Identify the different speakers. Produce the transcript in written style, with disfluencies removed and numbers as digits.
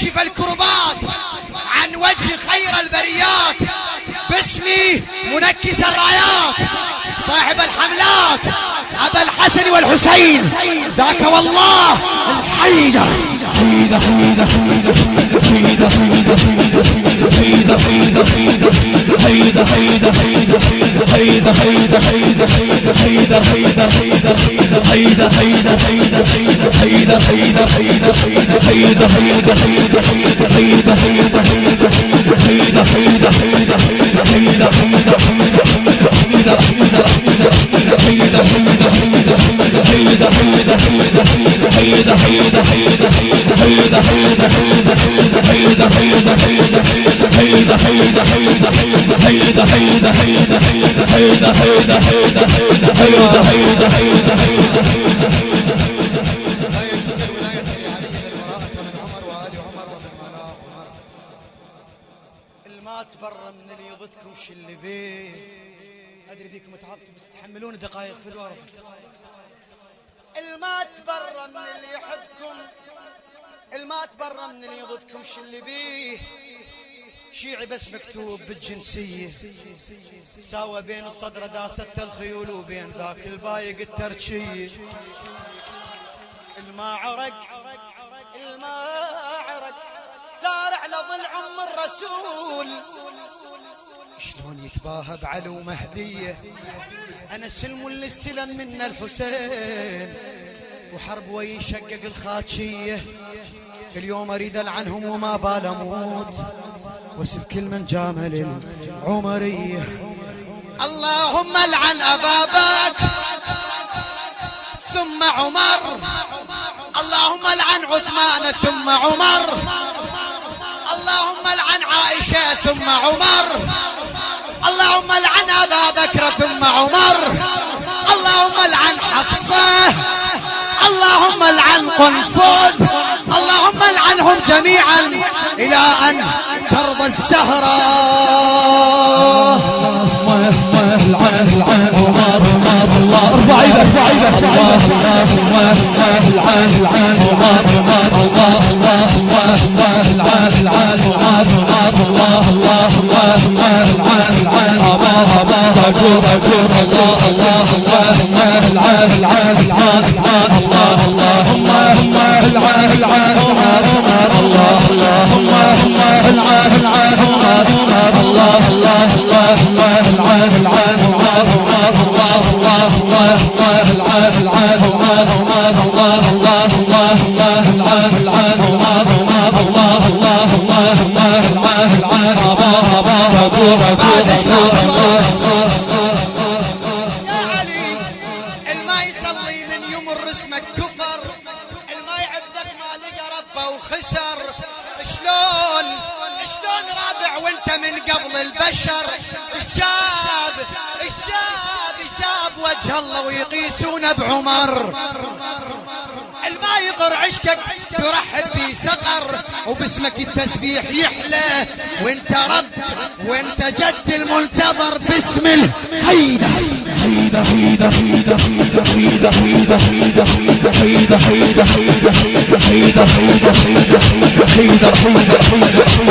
Speaker 1: تكشف الكربات عن وجه خير البريات، باسمي منكس الرايات صاحب الحملات أبا الحسن والحسين، ذاك والله الحيدر. المات برا من اللي يضدكم شو اللي بيه. ادري بيكم تعبتوا بس تحملون دقائق في الورق. المات برا من اللي يحبكم، المات برا من اللي يضدكم شو اللي بيه. شيعي بس مكتوب بالجنسية، ساوى بين الصدر داسة الخيول وبين ذاك البايق التركية. الماء عرق الماء عرق ثار على ضلع ام الرسول، شلون يتباهى بعلو مهدية. انا سلم للسلم من الحسين، وحرب ويشقق الخاتشية. اليوم اريد العنهم وما بال اموت، واسب كل من جامل العمرية. اللهم العن ابا بكر ثم عمر، اللهم العن عثمان ثم عمر، اللهم العن عائشة ثم عمر، اللهم العن ابا بكر ثم عمر، اللهم العن حفصة، اللهم العن قنفذ، اللهم العنهم جميعا الى ان ترضى الزهراء. ارفع ايدك ارفع ايدك يا علي. الما يصلي من يمر اسمك كفر، الما يعبدك ما لقى ربه وخسر. شلون رابع وانت من قبل البشر؟ الشاب وجه الله ويقيسون بعمر. الما يقر عشقك ترحب بي سقر، وباسمك التسبيح يحلى. وانت رب وانت جد المنتظر باسم الهيدا. هيدا هيدا هيدا هيدا هيدا هيدا هيدا هيدا هيدا هيدا هيدا هيدا هيدا هيدا هيدا هيدا هيدا هيدا هيدا